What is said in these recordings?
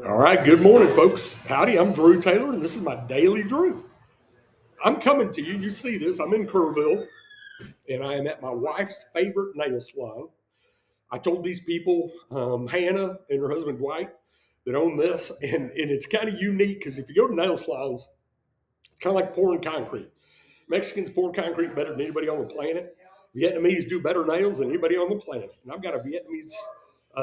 All right, good morning, folks. Howdy, I'm Drew Taylor, and this is my Daily Drew. I'm coming to you. You see this. I'm in Kerrville, and I am at my wife's favorite nail salon. I told these people, Hannah and her husband Dwight, that own this, and it's kind of unique because if you go to nail salons, it's kind of like pouring concrete. Mexicans pour concrete better than anybody on the planet. Vietnamese do better nails than anybody on the planet. And I've got a Vietnamese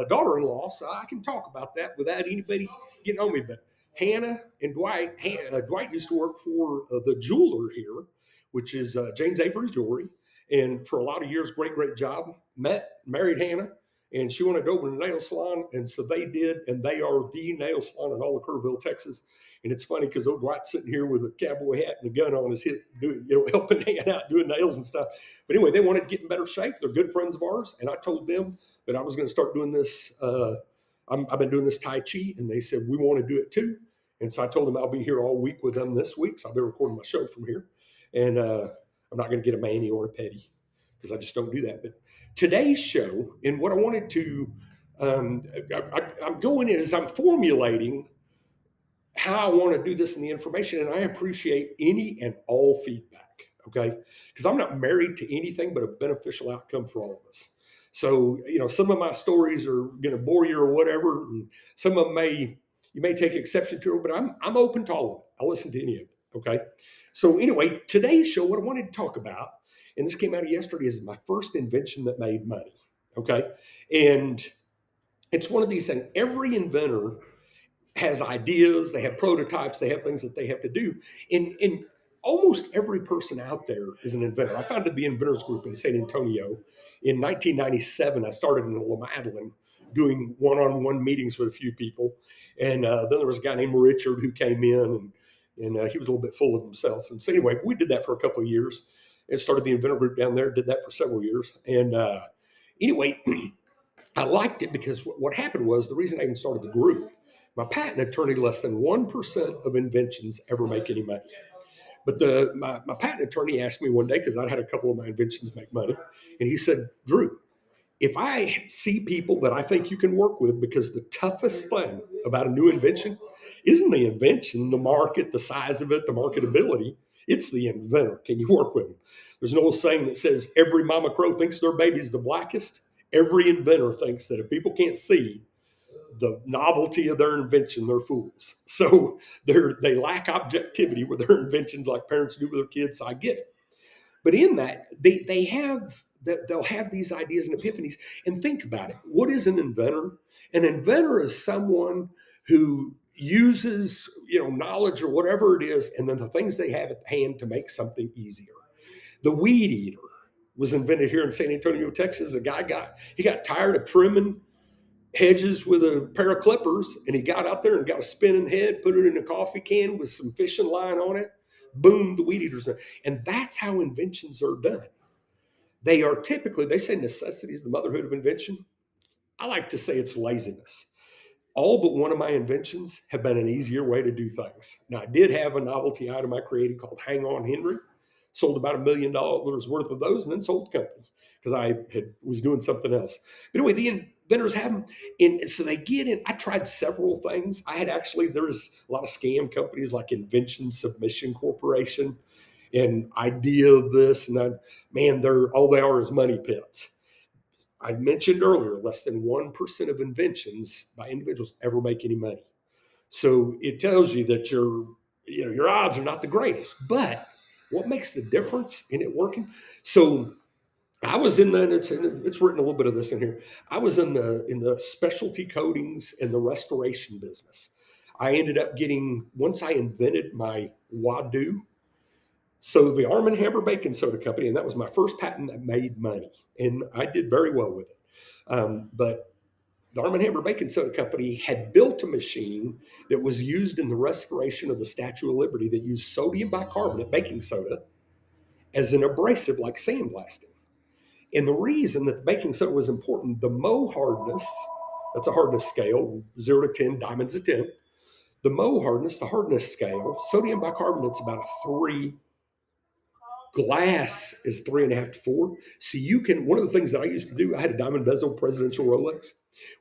daughter-in-law, so I can talk about that without anybody getting on me. But Hannah and Dwight, Dwight used to work for the jeweler here, which is James Avery Jewelry. And for a lot of years, great job. Married Hannah, and she wanted to open a nail salon, and so they did, and they are the nail salon in all of Kerrville, Texas. And it's funny because old Dwight's sitting here with a cowboy hat and a gun on his hip, doing, helping Hannah out, doing nails and stuff. But anyway, they wanted to get in better shape. They're good friends of ours, and I told them that I was going to start doing this. I've been doing this Tai Chi, and they said we want to do it too. And so I told them I'll be here all week with them this week. So I'll be recording my show from here, and I'm not going to get a mani or a pedi because I just don't do that. But today's show, and what I wanted to, I'm going in as I'm formulating how I want to do this in the information, and I appreciate any and all feedback, okay? Because I'm not married to anything but a beneficial outcome for all of us. So, some of my stories are going to bore you or whatever, and some of them you may take exception to, but I'm open to all of it. I'll listen to any of it, okay? So anyway, today's show, what I wanted to talk about, and this came out of yesterday, is my first invention that made money, okay? And it's one of these things. Every inventor has ideas, they have prototypes, they have things that they have to do. And almost every person out there is an inventor. I founded the Inventors Group in San Antonio. In 1997, I started in La Madeline doing one-on-one meetings with a few people. And then there was a guy named Richard who came in, and he was a little bit full of himself. And so anyway, we did that for a couple of years and started the Inventor Group down there, did that for several years. And anyway, I liked it because what happened was the reason I even started the group, my patent attorney, less than 1% of inventions ever make any money. But my patent attorney asked me one day, because I had a couple of my inventions make money, and he said, Drew, if I see people that I think you can work with, because the toughest thing about a new invention isn't the invention, the market, the size of it, the marketability, it's the inventor. Can you work with them? There's an old saying that says, every mama crow thinks their baby's the blackest. Every inventor thinks that if people can't see the novelty of their invention, they're fools. So they lack objectivity with their inventions like parents do with their kids. So I get it. But in that, they'll have these ideas and epiphanies. And think about it. What is an inventor? An inventor is someone who uses knowledge or whatever it is, and then the things they have at hand to make something easier. The weed eater was invented here in San Antonio, Texas. A guy got tired of trimming hedges with a pair of clippers, and he got out there and got a spinning head, put it in a coffee can with some fishing line on it. Boom, the weed eater's done. And that's how inventions are done. They are typically, they say necessity is the motherhood of invention. I like to say it's laziness. All but one of my inventions have been an easier way to do things. Now, I did have a novelty item I created called Hang On Henry. Sold about $1 million worth of those, and then sold the company because I was doing something else. But anyway, the inventors have them, and so they get in. I tried several things. There's a lot of scam companies like Invention Submission Corporation and Idea this and that. Man, all they are is money pits. I mentioned earlier, less than 1% of inventions by individuals ever make any money. So it tells you that your odds are not the greatest, but what makes the difference in it working? So I was in it's written a little bit of this in here. I was in the specialty coatings and the restoration business. I ended up once I invented my Wadu, so the Arm & Hammer Baking Soda Company, and that was my first patent that made money, and I did very well with it. But the Arm & Hammer Baking Soda Company had built a machine that was used in the restoration of the Statue of Liberty that used sodium bicarbonate baking soda as an abrasive like sandblasting. And the reason that the baking soda was important, the Mohs hardness, that's a hardness scale, 0 to 10, diamonds a 10. The Mohs hardness, the hardness scale, sodium bicarbonate's about a 3. Glass is 3.5 to 4. So one of the things that I used to do, I had a diamond bezel presidential Rolex.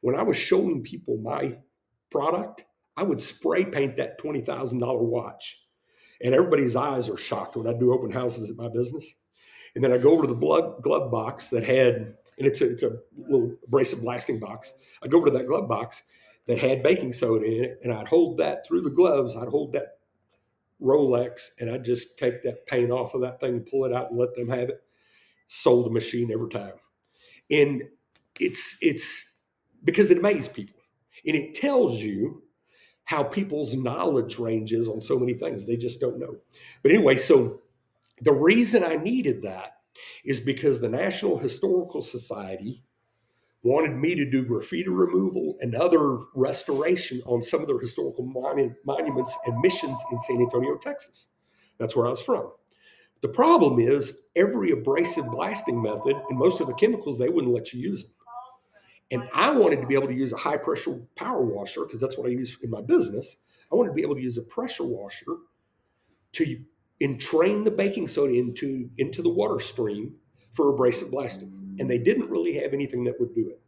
When I was showing people my product, I would spray paint that $20,000 watch. And everybody's eyes are shocked when I do open houses at my business. And then I go over to the glove box that had, and it's a little abrasive blasting box. I go over to that glove box that had baking soda in it, and I'd hold that through the gloves. I'd hold that Rolex, and I'd just take that paint off of that thing and pull it out and let them have it. Sold the machine every time. And it's because it amazes people. And it tells you how people's knowledge range is on so many things. They just don't know. But anyway, so the reason I needed that is because the National Historical Society wanted me to do graffiti removal and other restoration on some of their historical monuments and missions in San Antonio, Texas. That's where I was from. The problem is every abrasive blasting method and most of the chemicals, they wouldn't let you use them. And I wanted to be able to use a high pressure power washer because that's what I use in my business. I wanted to be able to use a pressure washer to entrain the baking soda into the water stream for abrasive blasting. And they didn't really have anything that would do it.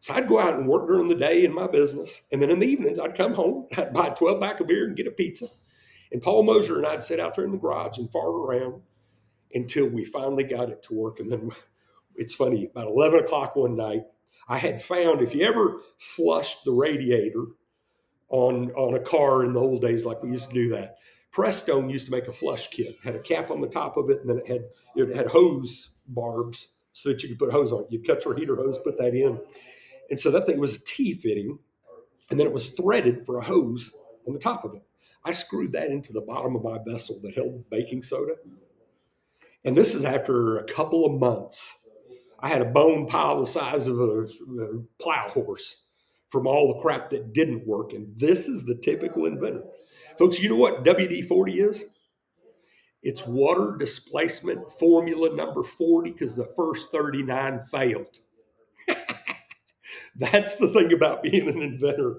So I'd go out and work during the day in my business. And then in the evenings, I'd come home, I'd buy a 12-pack of beer and get a pizza. And Paul Moser and I'd sit out there in the garage and fart around until we finally got it to work. And then it's funny, about 11 o'clock one night, I had found if you ever flushed the radiator on a car in the old days like we used to do that, Prestone used to make a flush kit. It had a cap on the top of it, and then it had hose barbs so that you could put hose on it. You'd cut your heater hose, put that in. And so that thing was a T-fitting, and then it was threaded for a hose on the top of it. I screwed that into the bottom of my vessel that held baking soda. And this is after a couple of months. I had a bone pile the size of a plow horse from all the crap that didn't work. And this is the typical inventor. Folks, you know what WD-40 is? It's water displacement formula number 40 because the first 39 failed. That's the thing about being an inventor.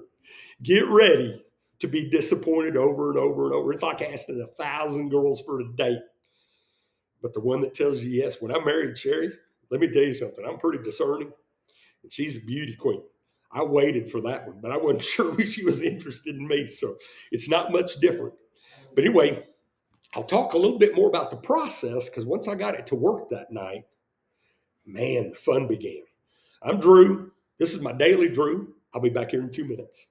Get ready to be disappointed over and over and over. It's like asking 1,000 girls for a date. But the one that tells you yes, when I married Sherry, let me tell you something. I'm pretty discerning, and she's a beauty queen. I waited for that one, but I wasn't sure she was interested in me, so it's not much different. But anyway, I'll talk a little bit more about the process because once I got it to work that night, man, the fun began. I'm Drew. This is my daily Drew. I'll be back here in 2 minutes.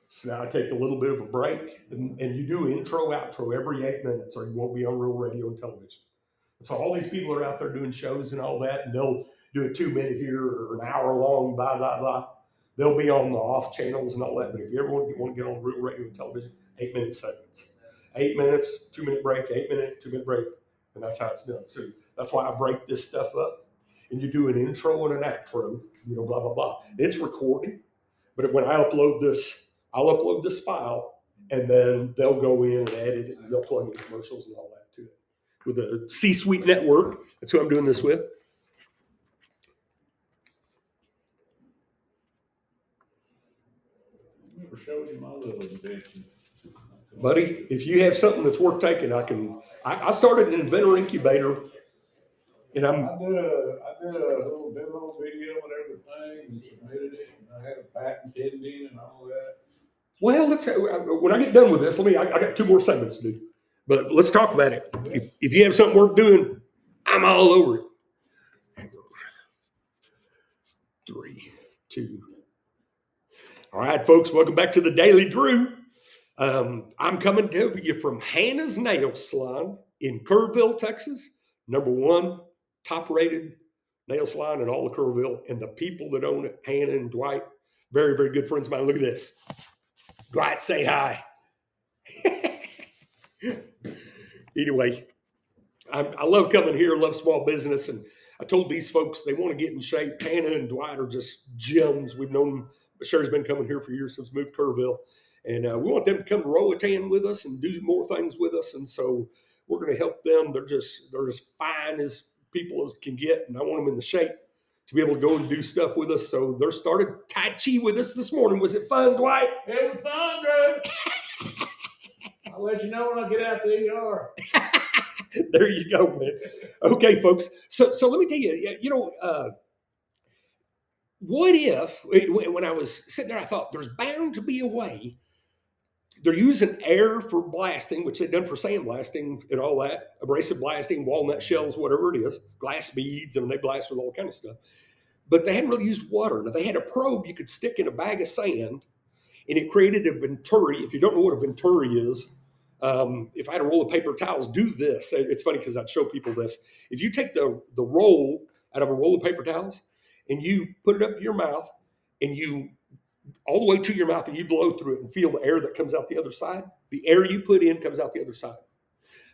So now I take a little bit of a break, and you do intro, outro every 8 minutes, or you won't be on real radio and television. So all these people are out there doing shows and all that, and they'll do a 2-minute here or an hour long, blah, blah, blah. They'll be on the off channels and all that. But if you ever want to get on real radio and television, 8-minute segments. 8 minutes, 2-minute break, 8-minute, 2-minute break. And that's how it's done. So that's why I break this stuff up. And you do an intro and an outro, blah, blah, blah. It's recorded. But when I upload this, I'll upload this file, and then they'll go in and edit it, and they'll plug in commercials and all that to it. With the C-Suite Network, that's who I'm doing this with. Never showed you my little invention. Buddy, if you have something that's worth taking, I started an inventor incubator, and I did a little demo video and everything, and submitted it, and I had a patent pending and all that. Well, when I get done with this, I got 2 more segments to do, but let's talk about it. If you have something worth doing, I'm all over it. 3, 2. All right, folks, welcome back to the Daily Drew. I'm coming to you from Hannah's Nail Salon in Kerrville, Texas. #1 top-rated nail salon in all of Kerrville, and the people that own it, Hannah and Dwight, very, very good friends of mine. Look at this. Dwight, say hi. Anyway, I love coming here, love small business, and I told these folks they want to get in shape. Hannah and Dwight are just gems. We've known them. Sherry's been coming here for years since we moved to Kerrville, and we want them to come to Roatan with us and do more things with us, and so we're going to help them. They're just fine as people as can get, and I want them in the shape to be able to go and do stuff with us. So they started Tai Chi with us this morning. Was it fun, Dwight? It was fun, Drew. I'll let you know when I get out to the ER. There you go, man. Okay, folks. So let me tell you, what if, when I was sitting there, I thought there's bound to be a way. They're using air for blasting, which they've done for sandblasting and all that, abrasive blasting, walnut shells, whatever it is, glass beads, and they blast with all kind of stuff. But they hadn't really used water. Now, they had a probe you could stick in a bag of sand, and it created a venturi. If you don't know what a venturi is, if I had a roll of paper towels, do this. It's funny because I'd show people this. If you take the roll out of a roll of paper towels and you put it up to your mouth and you all the way to your mouth and you blow through it and feel the air that comes out the other side, the air you put in comes out the other side.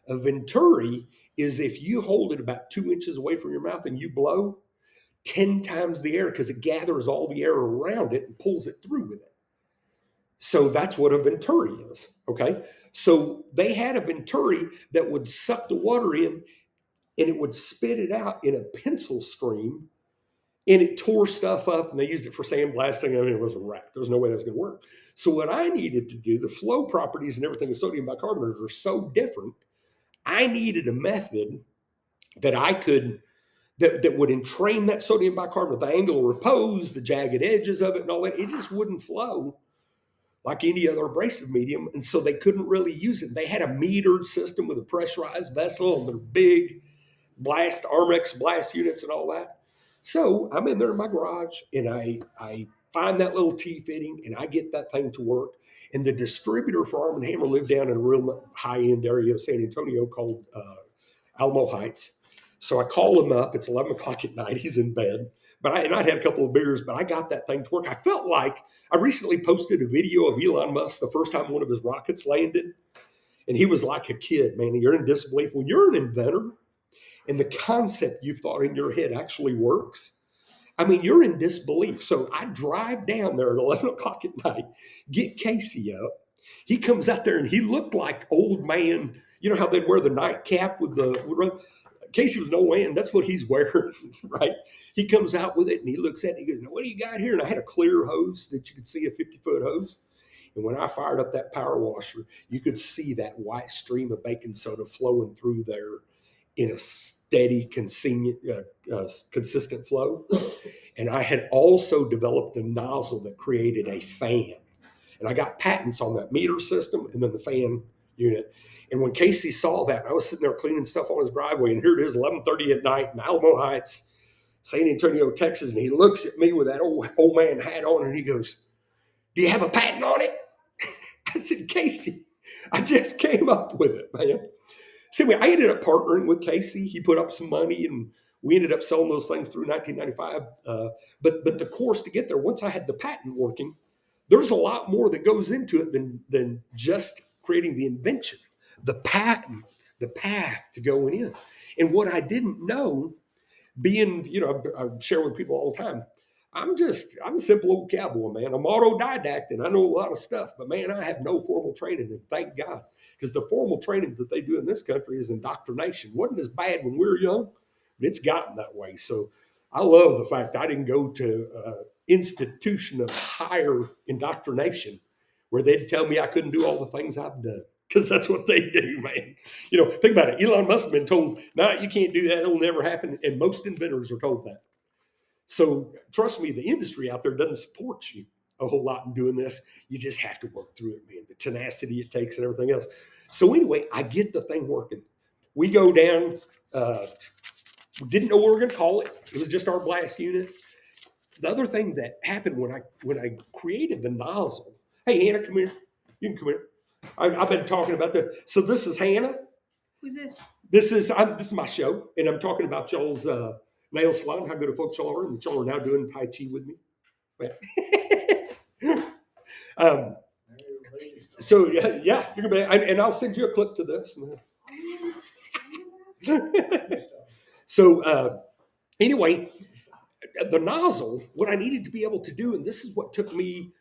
A venturi is if you hold it about 2 inches away from your mouth and you blow 10 times the air because it gathers all the air around it and pulls it through with it. So that's what a venturi is, okay? So they had a venturi that would suck the water in and it would spit it out in a pencil stream, and it tore stuff up, and they used it for sandblasting. I mean, it was a wreck. There was no way that was going to work. So what I needed to do, the flow properties and everything of sodium bicarbonate are so different, I needed a method that I could, that would entrain that sodium bicarbonate, the angle of repose, the jagged edges of it and all that. It just wouldn't flow like any other abrasive medium, and so they couldn't really use it. They had a metered system with a pressurized vessel and their big blast, Armex blast units and all that. So I'm in there in my garage, and I find that little T-fitting, and I get that thing to work. And the distributor for Arm & Hammer lived down in a real high-end area of San Antonio called Alamo Heights. So I call him up. It's 11 o'clock at night. He's in bed. But I'd had a couple of beers, but I got that thing to work. I felt like I recently posted a video of Elon Musk the first time one of his rockets landed. And he was like a kid, man. You're in disbelief. When you're an inventor and the concept you've thought in your head actually works, I mean, you're in disbelief. So I drive down there at 11 o'clock at night, get Casey up. He comes out there and he looked like old man. You know how they'd wear the nightcap with the... Casey was no way, and that's what he's wearing, right? He comes out with it, and he looks at it, and he goes, "Now, what do you got here?" And I had a clear hose that you could see, a 50-foot hose. And when I fired up that power washer, you could see that white stream of baking soda flowing through there in a steady, consistent flow. And I had also developed a nozzle that created a fan. And I got patents on that meter system and then the fan unit. And when Casey saw that, I was sitting there cleaning stuff on his driveway, and here it is, 11:30 at night in Alamo Heights, San Antonio, Texas, and he looks at me with that old man hat on, and he goes, "Do you have a patent on it?" I said, "Casey, I just came up with it, man." So I ended up partnering with Casey. He put up some money, and we ended up selling those things through 1995. But the course to get there, once I had the patent working, there's a lot more that goes into it than just creating the invention. The patent, the path to going in. And what I didn't know, being, I share with people all the time, I'm a simple old cowboy, man. I'm autodidact, and I know a lot of stuff, but man, I have no formal training, and thank God, because the formal training that they do in this country is indoctrination. Wasn't as bad when we were young, but it's gotten that way. So I love the fact I didn't go to an institution of higher indoctrination where they'd tell me I couldn't do all the things I've done. Because that's what they do, man. Think about it. Elon Musk has been told, "No, you can't do that. It'll never happen." And most inventors are told that. So trust me, the industry out there doesn't support you a whole lot in doing this. You just have to work through it, man. The tenacity it takes and everything else. So anyway, I get the thing working. We go down. Didn't know what we were going to call it. It was just our blast unit. The other thing that happened when I created the nozzle. Hey, Hannah, come here. You can come here. I've been talking about that. So this is Hannah. Who's this? This is my show, and I'm talking about y'all's nail salon, how good of folks y'all are, and y'all are now doing Tai Chi with me. So yeah, you're gonna be, and I'll send you a clip to this. So anyway, the nozzle, what I needed to be able to do, and this is what took me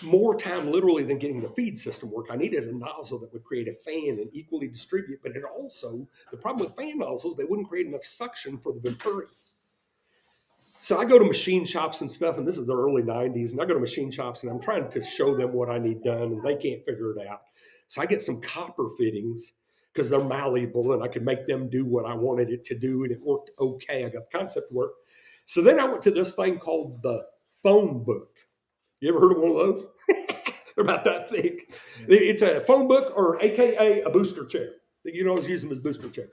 more time literally than getting the feed system work. I needed a nozzle that would create a fan and equally distribute, but it also, the problem with fan nozzles, they wouldn't create enough suction for the venturi. So I go to machine shops and stuff, and this is the early 90s, and I go to machine shops and I'm trying to show them what I need done, and they can't figure it out. So I get some copper fittings because they're malleable, and I could make them do what I wanted it to do, and it worked okay. I got the concept to work. So then I went to this thing called the phone book. You ever heard of one of those? They're about that thick. It's a phone book, or AKA a booster chair. You can always use them as booster chair.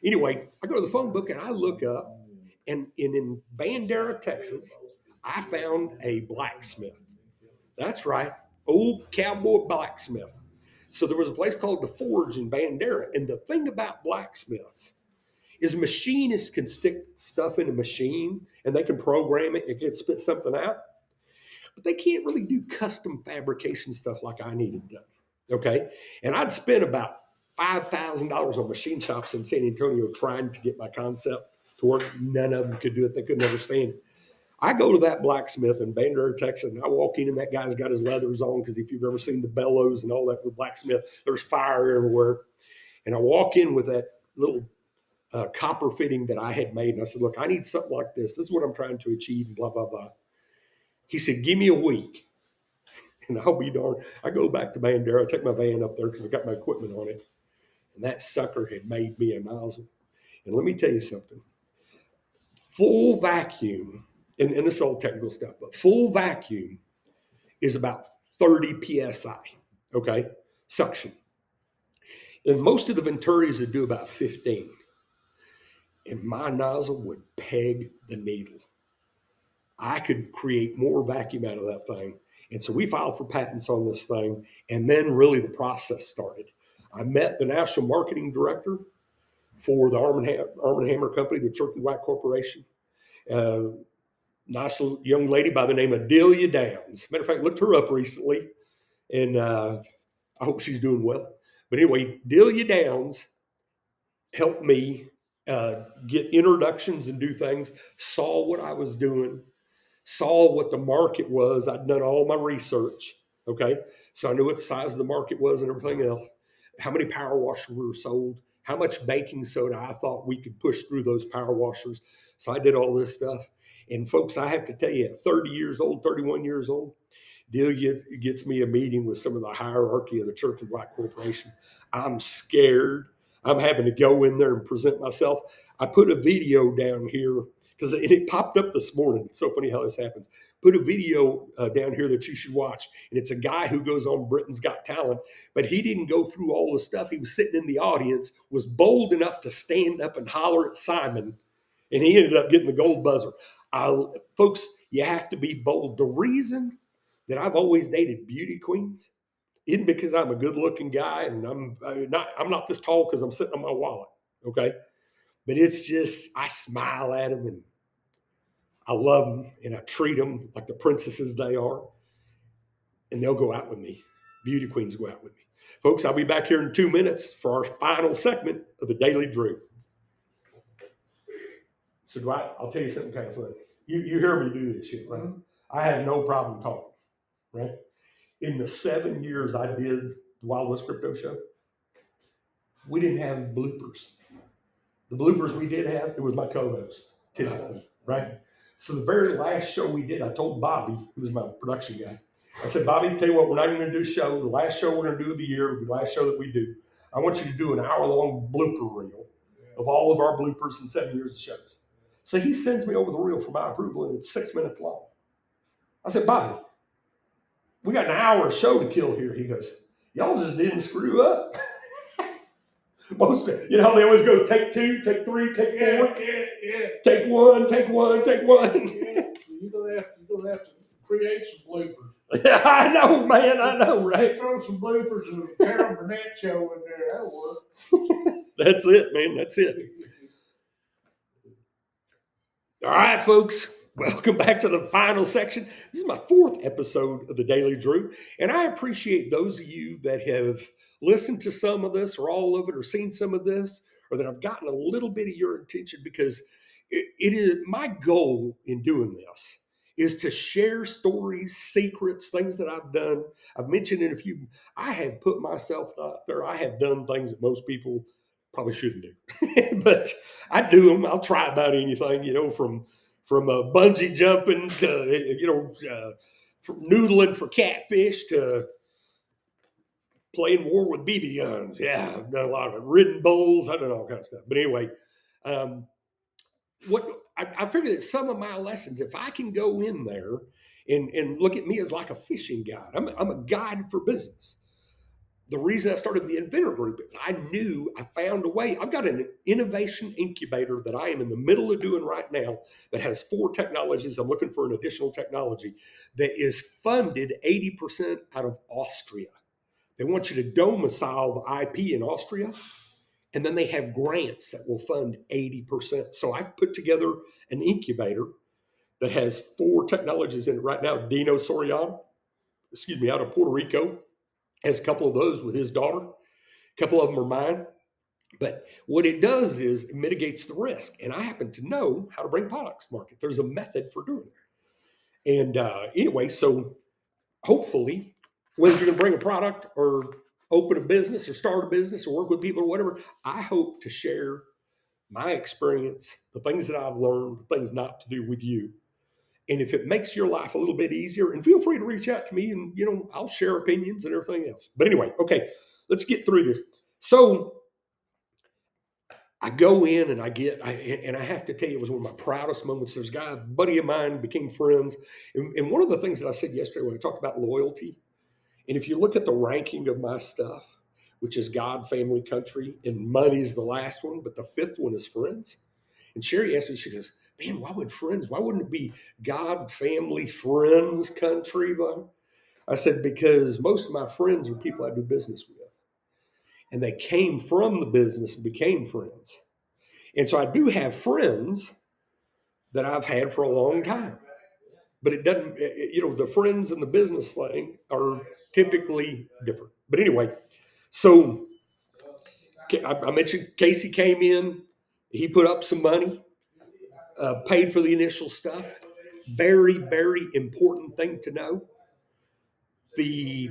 Anyway, I go to the phone book and I look up, and in Bandera, Texas, I found a blacksmith. That's right, old cowboy blacksmith. So there was a place called the Forge in Bandera, and the thing about blacksmiths is machinists can stick stuff in a machine and they can program it, it can spit something out, but they can't really do custom fabrication stuff like I needed done. Okay. And I'd spent about $5,000 on machine shops in San Antonio trying to get my concept to work. None of them could do it. They couldn't understand it. I go to that blacksmith in Bandera, Texas, and I walk in, and that guy's got his leathers on, because if you've ever seen the bellows and all that with blacksmith, there's fire everywhere. And I walk in with that little copper fitting that I had made, and I said, look, I need something like this. This is what I'm trying to achieve, and blah, blah, blah. He said, give me a week. And I'll be darned. I go back to Bandera. I take my van up there because I got my equipment on it. And that sucker had made me a nozzle. And let me tell you something. Full vacuum, and this is all technical stuff, but full vacuum is about 30 PSI, okay? Suction. And most of the Venturis would do about 15. And my nozzle would peg the needle. I could create more vacuum out of that thing. And so we filed for patents on this thing, and then really the process started. I met the national marketing director for the Arm & Hammer Company, the Church and White Corporation. Nice young lady by the name of Delia Downs. Matter of fact, I looked her up recently, and I hope she's doing well. But anyway, Delia Downs helped me get introductions and do things, saw what I was doing, saw what the market was. I'd done all my research, okay? So I knew what the size of the market was and everything else, how many power washers were sold, how much baking soda I thought we could push through those power washers. So I did all this stuff. And folks, I have to tell you, at 30 years old, 31 years old, Delia gets me a meeting with some of the hierarchy of the Church of White Corporation. I'm scared. I'm having to go in there and present myself. I put a video down here because it popped up this morning. It's so funny how this happens. Put a video down here that you should watch. And it's a guy who goes on Britain's Got Talent, but he didn't go through all the stuff. He was sitting in the audience, was bold enough to stand up and holler at Simon, and he ended up getting the gold buzzer. Folks, you have to be bold. The reason that I've always dated beauty queens isn't because I'm a good-looking guy and I'm not this tall because I'm sitting on my wallet, okay? But it's just, I smile at them and I love them and I treat them like the princesses they are, and they'll go out with me. Beauty queens go out with me. Folks, I'll be back here in 2 minutes for our final segment of the Daily Drew. So Dwight, I'll tell you something kind of funny. You hear me do this shit, right? Mm-hmm. I had no problem talking, right? In the 7 years I did the Wild West Crypto Show, we didn't have bloopers. The bloopers we did have, it was my co-host, typically, right? So the very last show we did, I told Bobby, who was my production guy, I said, Bobby, tell you what, we're not going to do a show. The last show we're going to do of the year will be the last show that we do. I want you to do an hour-long blooper reel of all of our bloopers in 7 years of shows. So he sends me over the reel for my approval, and it's 6 minutes long. I said, Bobby, we got an hour show to kill here. He goes, y'all just didn't screw up. Most, they always go take 2, take 3, take 4, take 1, take 1, take 1. You're gonna have to create some bloopers. I know, man. I know, right? Throw some bloopers of the Carol Burnett show in there. That'll work. That's it, man. That's it. All right, folks. Welcome back to the final section. This is my 4th episode of the Daily Drew, and I appreciate those of you that have listened to some of this or all of it or seen some of this, or that I've gotten a little bit of your attention, because it is my goal in doing this is to share stories, secrets, things that I've done. I've mentioned in a few. I have put myself out there. I have done things that most people probably shouldn't do, but I do them. I'll try about anything, from bungee jumping to, from noodling for catfish to playing war with BB guns. Yeah, I've done a lot of it. Ridden bulls. I've done all kinds of stuff. But anyway, what I figured that some of my lessons, if I can go in there And look at me as like a fishing guide. I'm a guide for business. The reason I started the Inventor Group is I knew I found a way. I've got an innovation incubator that I am in the middle of doing right now that has 4 technologies. I'm looking for an additional technology that is funded 80% out of Austria. They want you to domicile the IP in Austria, and then they have grants that will fund 80%. So I've put together an incubator that has 4 technologies in it right now. Dino Soriano, out of Puerto Rico, has a couple of those with his daughter. A couple of them are mine. But what it does is it mitigates the risk. And I happen to know how to bring products to market. There's a method for doing it. And anyway, so hopefully, whether you're going to bring a product or open a business or start a business or work with people or whatever, I hope to share my experience, the things that I've learned, the things not to do with you. And if it makes your life a little bit easier, and feel free to reach out to me and, I'll share opinions and everything else. But anyway, okay, let's get through this. So I go in and I have to tell you, it was one of my proudest moments. There's a guy, a buddy of mine, became friends. And one of the things that I said yesterday when I talked about loyalty, and if you look at the ranking of my stuff, which is God, family, country, and money's the last one, but the 5th one is friends. And Sherry asked me, she goes, man, why wouldn't it be God, family, friends, country? I said, because most of my friends are people I do business with. And they came from the business and became friends. And so I do have friends that I've had for a long time. But it doesn't, the friends and the business thing are typically different. But anyway, so I mentioned Casey came in, he put up some money, paid for the initial stuff. Very, very important thing to know. The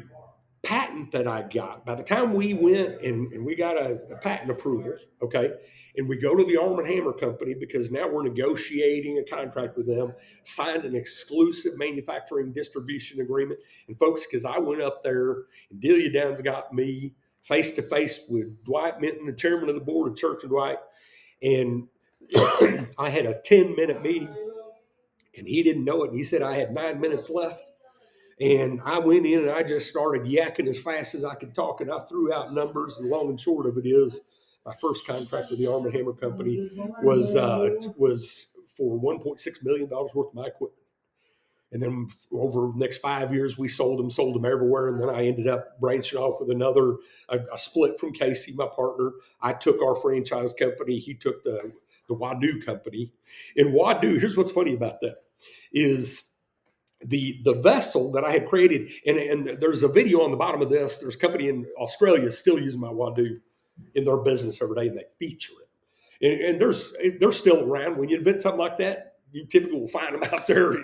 patent that I got, by the time we went and we got a patent approval, okay, and we go to the Arm & Hammer company because now we're negotiating a contract with them, signed an exclusive manufacturing distribution agreement. And folks, because I went up there and Delia Downs got me face-to-face with Dwight Minton, the chairman of the board of Church and Dwight, and I had a 10-minute meeting, and he didn't know it. He said I had 9 minutes left. And I went in and I just started yakking as fast as I could talk, and I threw out numbers. And long and short of it is, my first contract with the Arm & Hammer company was for $1.6 million worth of my equipment. And then over the next 5 years, we sold them everywhere. And then I ended up branching off with another, a split from Casey, my partner. I took our franchise company. He took the Wadu company. And Wadu, here's what's funny about that, is the vessel that I had created, and there's a video on the bottom of this. There's a company in Australia still using my Wadu in their business every day, and they feature it. And they're still around. When you invent something like that, you typically will find them out there.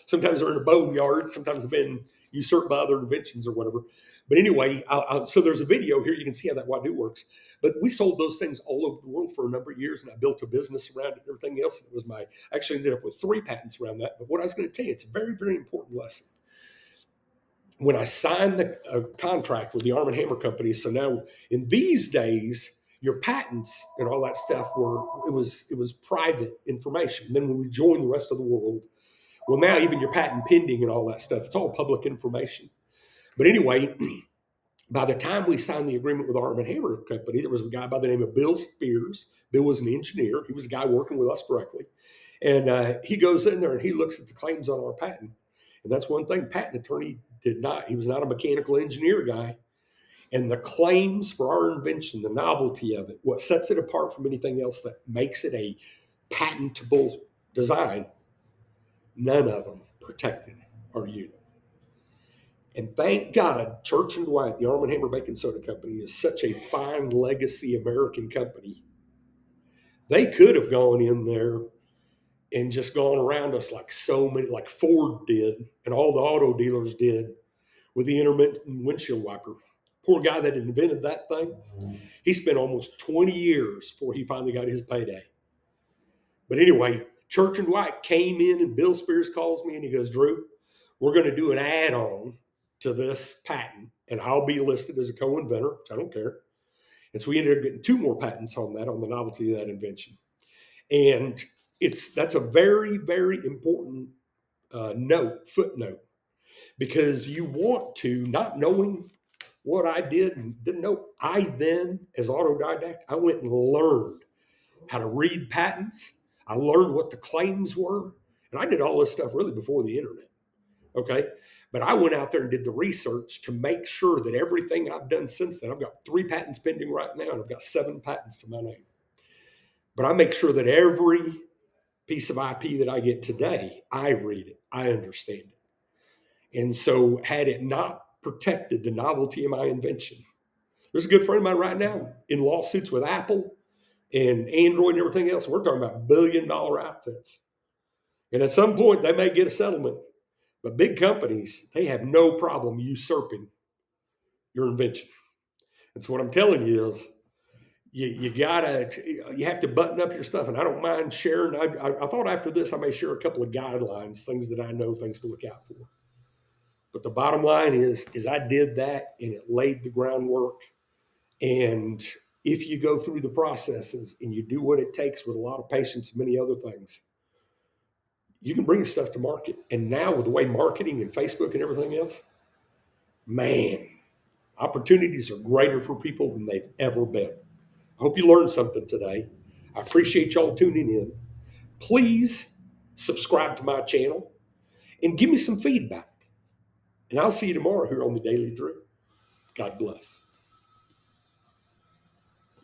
Sometimes they're in a boneyard, sometimes they've been usurped by other inventions or whatever. But anyway, so there's a video here. You can see how that Wadu works. But we sold those things all over the world for a number of years, and I built a business around it and everything else. And it was I actually ended up with 3 patents around that. But what I was going to tell you, it's a very, very important lesson. When I signed the contract with the Arm & Hammer company, so now in these days, your patents and all that stuff it was private information. And then when we joined the rest of the world, well, now even your patent pending and all that stuff, it's all public information. But anyway, by the time we signed the agreement with Arm & Hammer company, there was a guy by the name of Bill Spears. Bill was an engineer. He was a guy working with us directly. And he goes in there and he looks at the claims on our patent. And that's one thing patent attorney did not. He was not a mechanical engineer guy. And the claims for our invention, the novelty of it, what sets it apart from anything else that makes it a patentable design, none of them protected our unit. And thank God, Church and Dwight, the Arm & Hammer Baking Soda Company, is such a fine legacy American company. They could have gone in there and just gone around us like so many, like Ford did, and all the auto dealers did with the intermittent windshield wiper. Poor guy that invented that thing, he spent almost 20 years before he finally got his payday. But anyway, Church and Dwight came in, and Bill Spears calls me and he goes, Drew, we're going to do an add-on to this patent, and I'll be listed as a co-inventor, which I don't care. And so we ended up getting 2 more patents on that, on the novelty of that invention. And that's a very, very important footnote, because you want to, not knowing what I did and didn't know, I then, as autodidact, I went and learned how to read patents. I learned what the claims were. And I did all this stuff really before the internet. Okay. But I went out there and did the research to make sure that everything I've done since then, I've got 3 patents pending right now, and I've got 7 patents to my name. But I make sure that every piece of IP that I get today, I read it, I understand it. And so, had it not protected the novelty of my invention, there's a good friend of mine right now in lawsuits with Apple and Android and everything else. We're talking about $billion outfits. And at some point, they may get a settlement. But big companies, they have no problem usurping your invention. And so what I'm telling you is, you have to button up your stuff. And I don't mind sharing. I thought after this, I may share a couple of guidelines, things that I know, things to look out for. But the bottom line is I did that, and it laid the groundwork. And if you go through the processes and you do what it takes with a lot of patience and many other things, you can bring your stuff to market. And now with the way marketing and Facebook and everything else, man, opportunities are greater for people than they've ever been. I hope you learned something today. I appreciate y'all tuning in. Please subscribe to my channel and give me some feedback. And I'll see you tomorrow here on the Daily Drew. God bless.